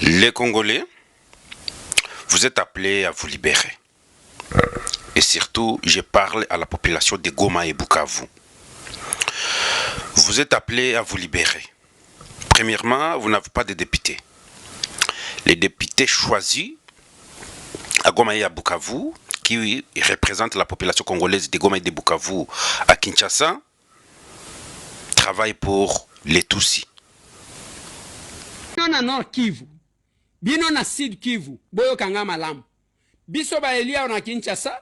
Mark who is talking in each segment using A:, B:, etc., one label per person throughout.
A: Les Congolais, vous êtes appelés à vous libérer. Et surtout, je parle à la population de Goma et Bukavu. Vous êtes appelés à vous libérer. Premièrement, vous n'avez pas de députés. Les députés choisis à Goma et à Bukavu, qui représentent la population congolaise de Goma et de Bukavu à Kinshasa, travaillent pour les Tutsis.
B: Bino na Nord Kivu, bino na Sud Kivu, boyo kanga malamu. Biso ba elia na Kinshasa,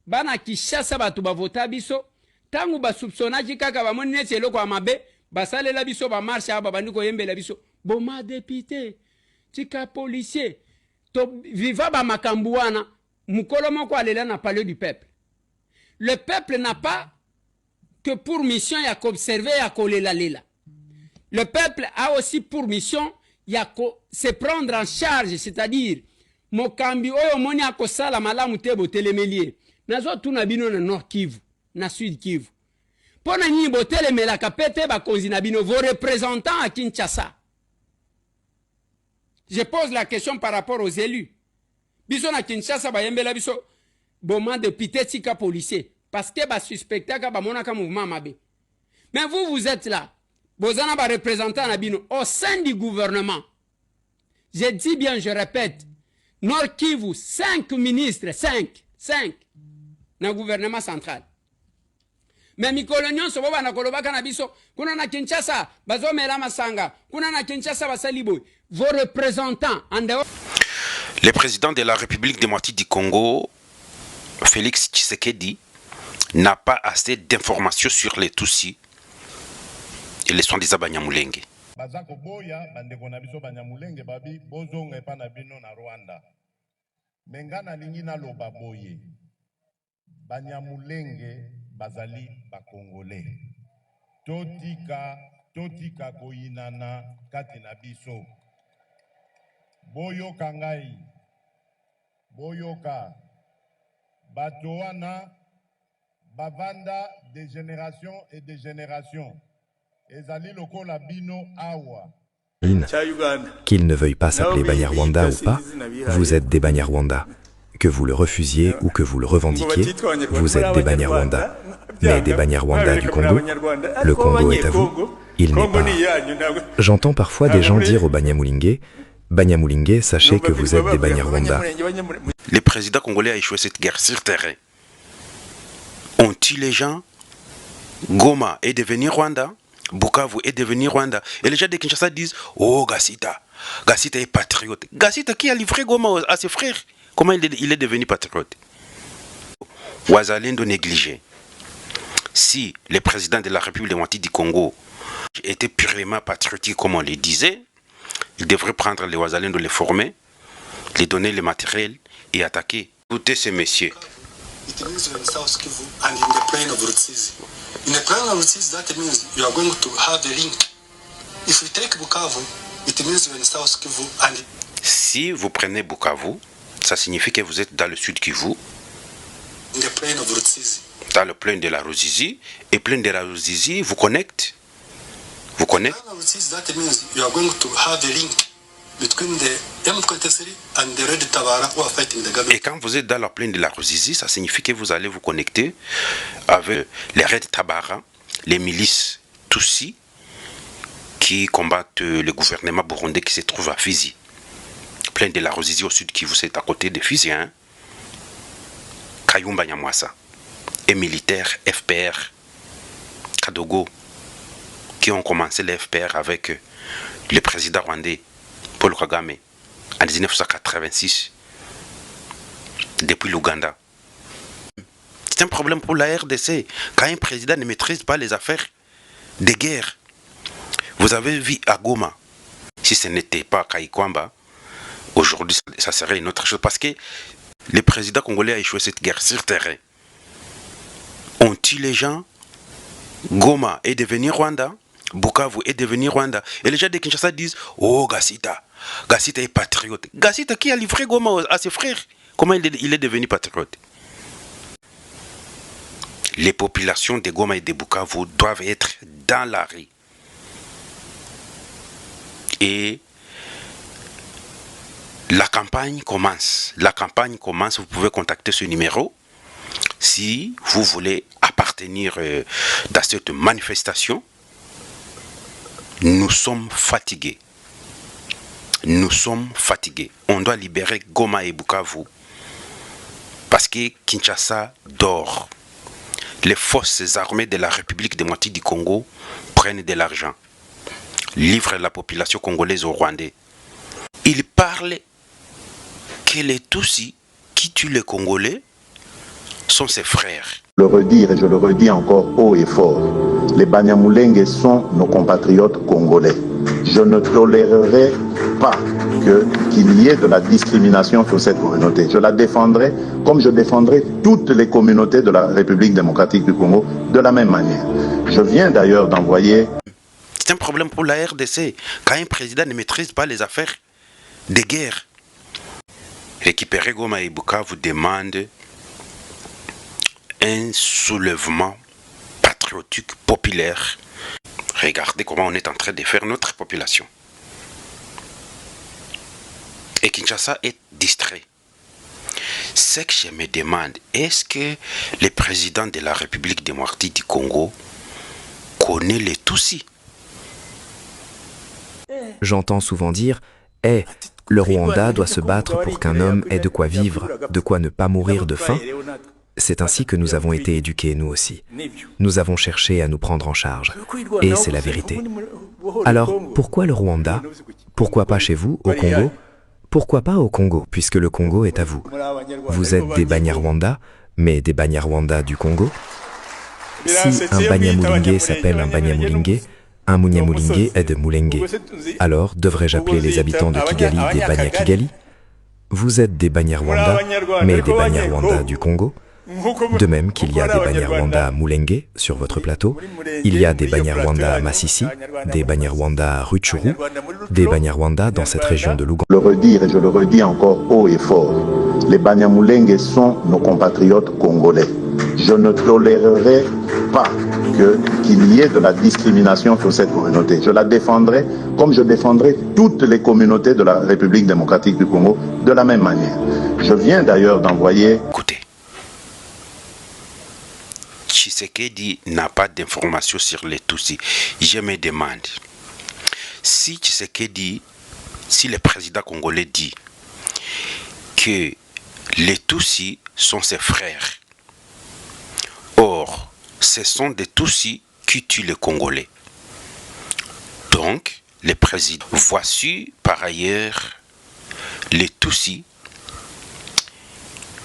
B: bana Kinshasa batu bavota biso, tangu ba soupçonnage kaka ba moni neti eloko ya mabe, basalela biso ba marche aba bandiko yembela biso. Boma député, tika policier, to viva ba makambu wana, mukolo moko alela na palais du peuple. Le peuple n'a pas que pour mission ya qu'observer ya kolela lela. Le peuple a aussi pour mission ya se prendre en charge, c'est-à-dire mokambi oyo moni akosala malamu te botelemelie. Nazo tuna bino na Nord Kivu, na Sud Kivu. Pona nyi botelemela kapete ba konzi na bino vos représentants à Kinshasa. Je pose la question par rapport aux élus. Biso na Kinshasa ba yembela biso boma de pité tika policier parce que ba suspecta ka ba monaka mouvement mabe. Mais vous êtes là. Bozana ba représentant na bino au sein du gouvernement. Je dis bien, je répète, Nord Kivu, 5 ministres, 5 na gouvernement central. Mais mikolo nyonso boba na kolobaka na biso, kuna na Kinshasa, bazo mela masanga, kuna na Kinshasa basalibo, vos représentants en dehors.
A: Le président de la République démocratique du Congo, Félix Tshisekedi, n'a pas assez d'informations sur les Tutsis et les soins des Banyamulenge.
C: Bazako boya bandeko na biso Banyamulenge babi bozonga epa na bino na Rwanda. Mengana lingi na loba boye. Banyamulenge bazali ba Congolais. Totika koinana kati na biso. Boyoka ngai. Boyoka. Bato wana bavanda des générations et des générations.
D: Qu'il ne veuille pas s'appeler Banyarwanda ou pas, vous êtes des Banyarwanda. Que vous le refusiez ou que vous le revendiquiez, vous êtes des Banyarwanda. Mais des Banyarwanda du Congo, le Congo est à vous, il n'est pas. J'entends parfois des gens dire aux Banyamulenge, Banyamulenge, sachez que vous êtes des Banyarwanda.
A: Le président congolais a échoué cette guerre sur terrain. On tue les gens, Goma est devenu Rwanda, Bukavu est devenu Rwanda. Et les gens de Kinshasa disent oh, Gassita est patriote. Gassita qui a livré Goma à ses frères. Comment il est devenu patriote? Wazalendo négligé. Si le président de la République démocratique du Congo était purement patriotique, comme on le disait, il devrait prendre les Wazalendo, les former, les donner le matériel et attaquer. Écoutez ces messieurs.
E: It means you're in South Kivu and in the plain of Rutsizi. In the plain of Rutsizi, that means you are going to have a link. If you take Bukavu, it means you're in South Kivu and...
A: Si vous prenez Bukavu, ça signifie que vous êtes dans le sud Kivu,
E: in the plain of Rutsizi.
A: Dans le plain de la Ruzizi, et plain de la Ruzizi vous connecte. Vous connecte.
E: That means you are going to have a link between the M23 and the Red Tabara who are fighting the government.
A: Et quand vous êtes dans la plaine de la Ruzizi, ça signifie que vous allez vous connecter avec les Red Tabara, les milices Tutsis qui combattent le gouvernement burundais qui se trouve à Fizi. Plaine de la Ruzizi au sud Kivu, c'est à côté de Fizi, hein. Kayumba Nyamwasa et militaires FPR Kadogo qui ont commencé le FPR avec le président rwandais Paul Kagame en 1986 depuis l'Ouganda. C'est un problème pour la RDC quand un président ne maîtrise pas les affaires de guerre. Vous avez vu à Goma, si ce n'était pas Kaikwamba, aujourd'hui ça serait une autre chose parce que le président congolais a échoué cette guerre sur terrain. On tue les gens, Goma est devenu Rwanda, Bukavu est devenu Rwanda. Et les gens de Kinshasa disent oh, Gassita est patriote. Gassita qui a livré Goma à ses frères. Comment il est devenu patriote? Les populations de Goma et de Bukavu doivent être dans la rue. Et La campagne commence. La campagne commence. Vous pouvez contacter ce numéro si vous voulez appartenir dans cette manifestation. Nous sommes fatigués. Nous sommes fatigués. On doit libérer Goma et Bukavu parce que Kinshasa dort. Les forces armées de la République démocratique du Congo prennent de l'argent, livrent la population congolaise aux Rwandais. Ils parlent que les Tutsis qui tuent les Congolais sont ses frères.
C: Je le redire et je le redis encore haut et fort. Les Banyamulenge sont nos compatriotes congolais. Je ne tolérerai pas qu'il y ait de la discrimination sur cette communauté. Je la défendrai comme je défendrai toutes les communautés de la République démocratique du Congo de la même manière. Je viens d'ailleurs d'envoyer...
A: C'est un problème pour la RDC. Quand un président ne maîtrise pas les affaires de guerre. Récupérer Goma et Bukavu demande un soulèvement patriotique populaire. Regardez comment on est en train de faire notre population. Et Kinshasa est distrait. Ce que je me demande, est-ce que le président de la République démocratique du Congo connaît les Tutsis?
D: J'entends souvent dire « Eh, le Rwanda doit se battre pour qu'un homme ait de quoi vivre, de quoi ne pas mourir de faim. » C'est ainsi que nous avons été éduqués, nous aussi. Nous avons cherché à nous prendre en charge. Et c'est la vérité. Alors, pourquoi le Rwanda? Pourquoi pas chez vous, au Congo? Pourquoi pas au Congo, puisque le Congo est à vous? Vous êtes des Banyarwanda, mais des Banyarwanda du Congo? Si un Banyamulingue s'appelle un Banyamulingue, un Munyamulingue est de Mulenge. Alors, devrais-je appeler les habitants de Kigali des Banyakigali? Vous êtes des Banyarwanda, mais des Banyarwanda du Congo? De même qu'il y a des Banyarwanda à Mulenge, sur votre plateau, il y a des Banyarwanda à Massissi, des Banyarwanda à Rutshuru, des Banyarwanda dans cette région de l'Ouganda.
C: Le redire et je le redis encore haut et fort. Les Banyamulenge sont nos compatriotes congolais. Je ne tolérerai pas qu'il y ait de la discrimination sur cette communauté. Je la défendrai comme je défendrai toutes les communautés de la République démocratique du Congo de la même manière. Je viens d'ailleurs d'envoyer...
A: Écoutez, Tshisekedi n'a pas d'informations sur les Tutsis. Je me demande, si Tshisekedi, si le président congolais dit que les Tutsis sont ses frères, or, ce sont des Tutsis qui tuent les Congolais. Donc, le président, voici par ailleurs les Tutsis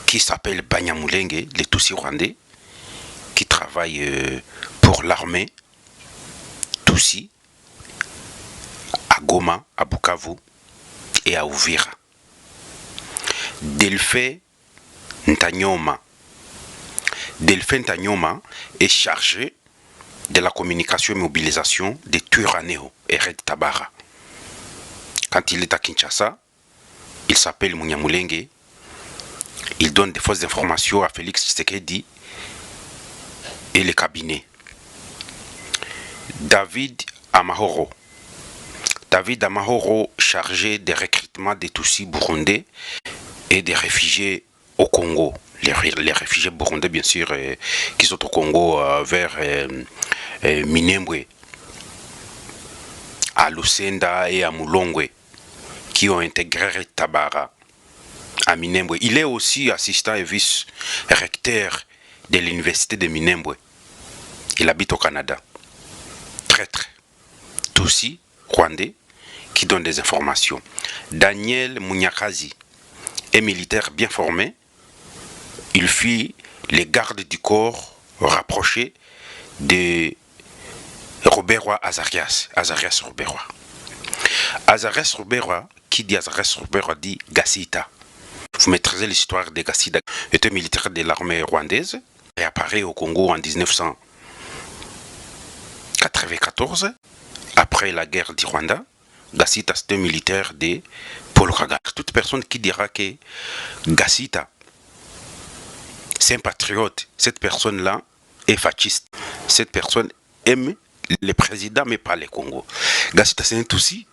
A: qui s'appellent Banyamulenge, les Tutsis rwandais, qui travaillent pour l'armée Tutsi à Goma, à Bukavu et à Uvira. Delphin Ntanyoma est chargé de la communication et mobilisation des Twirwaneho et Red Tabara. Quand il est à Kinshasa, il s'appelle Munyamulenge. Il donne des fausses informations à Félix Tshisekedi et le cabinet. David Amahoro, chargé des recrutements des Tutsis burundais et des réfugiés au Congo. Les réfugiés burundais, bien sûr, qui sont au Congo vers Minembwe, à Lusenda et à Mulongwe, qui ont intégré Tabara à Minembwe. Il est aussi assistant et vice-recteur de l'université de Minembwe. Il habite au Canada. Traître. Tutsi, rwandais, qui donne des informations. Daniel Munyakazi est militaire bien formé. Il fit les gardes du corps rapprochés de Robert Azarias Robert. Azarias Robert, qui dit Azarias Robert dit Gassita. Vous maîtrisez l'histoire de Gassita, était militaire de l'armée rwandaise et apparaît au Congo en 1994, après la guerre du Rwanda. Gassita, c'était un militaire de Paul Kagame. Toute personne qui dira que Gassita, c'est un patriote, cette personne-là est fasciste. Cette personne aime les présidents, mais pas les Congo. Gassita, c'est un Tutsi.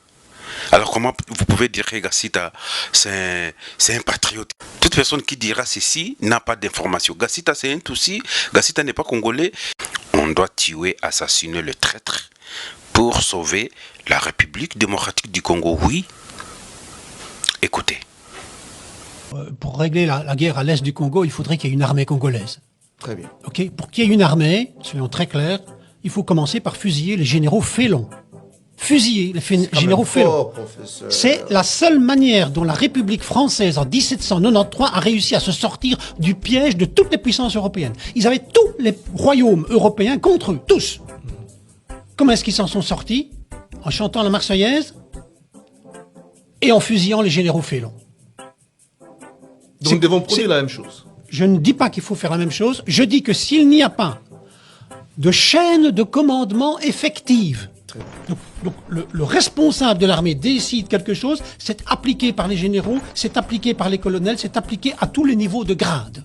A: Alors comment vous pouvez dire que Gassita, c'est un patriote? Toute personne qui dira ceci n'a pas d'information. Gassita, c'est un Tutsi. Gassita n'est pas congolais. On doit tuer, assassiner le traître pour sauver la République démocratique du Congo. Oui. Écoutez.
F: Pour régler la guerre à l'est du Congo, il faudrait qu'il y ait une armée congolaise.
G: Très bien.
F: Okay, pour qu'il y ait une armée, soyons très clairs, il faut commencer par fusiller les généraux félons. Fusiller les généraux félons. C'est la seule manière dont la République française en 1793 a réussi à se sortir du piège de toutes les puissances européennes. Ils avaient tous les royaumes européens contre eux, tous. Comment est-ce qu'ils s'en sont sortis? En chantant la Marseillaise et en fusillant les généraux félons.
G: Donc nous devons produire la même chose.
F: Je ne dis pas qu'il faut faire la même chose, je dis que s'il n'y a pas de chaîne de commandement effective, donc le responsable de l'armée décide quelque chose, c'est appliqué par les généraux, c'est appliqué par les colonels, c'est appliqué à tous les niveaux de grade.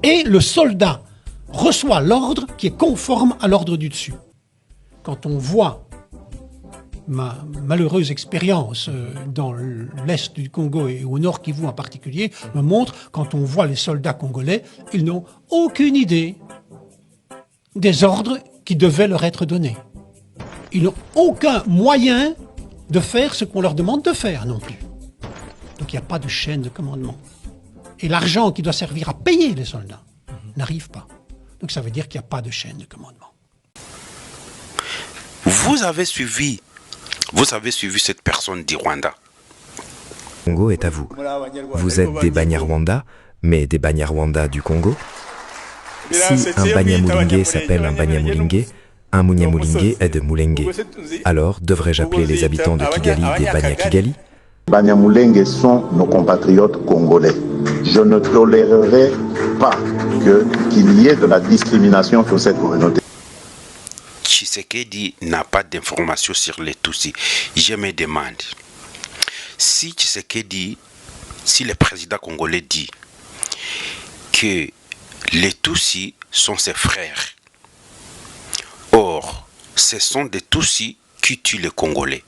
F: Et le soldat reçoit l'ordre qui est conforme à l'ordre du dessus. Quand on voit ma malheureuse expérience dans l'est du Congo et au nord Kivu en particulier me montre, quand on voit les soldats congolais, ils n'ont aucune idée des ordres qui devaient leur être donnés. Ils n'ont aucun moyen de faire ce qu'on leur demande de faire non plus. Donc il n'y a pas de chaîne de commandement. Et l'argent qui doit servir à payer les soldats n'arrive pas. Donc ça veut dire qu'il n'y a pas de chaîne de commandement.
A: Vous avez suivi cette personne du Rwanda.
D: Le Congo est à vous. Vous êtes des Banyarwanda, mais des Banyarwanda du Congo? Si un Banyamulenge s'appelle un Banyamulenge, un Munyamulenge est de Mulenge. Alors, devrais-je appeler les habitants de Kigali des Banyakigali?
C: Banyamulenge sont nos compatriotes congolais. Je ne tolérerai pas qu'il y ait de la discrimination sur cette communauté.
A: Tshisekedi n'a pas d'informations sur les Tutsis. Je me demande, si Tshisekedi, si le président congolais dit que les Tutsis sont ses frères, or, ce sont des Tutsis qui tuent les Congolais.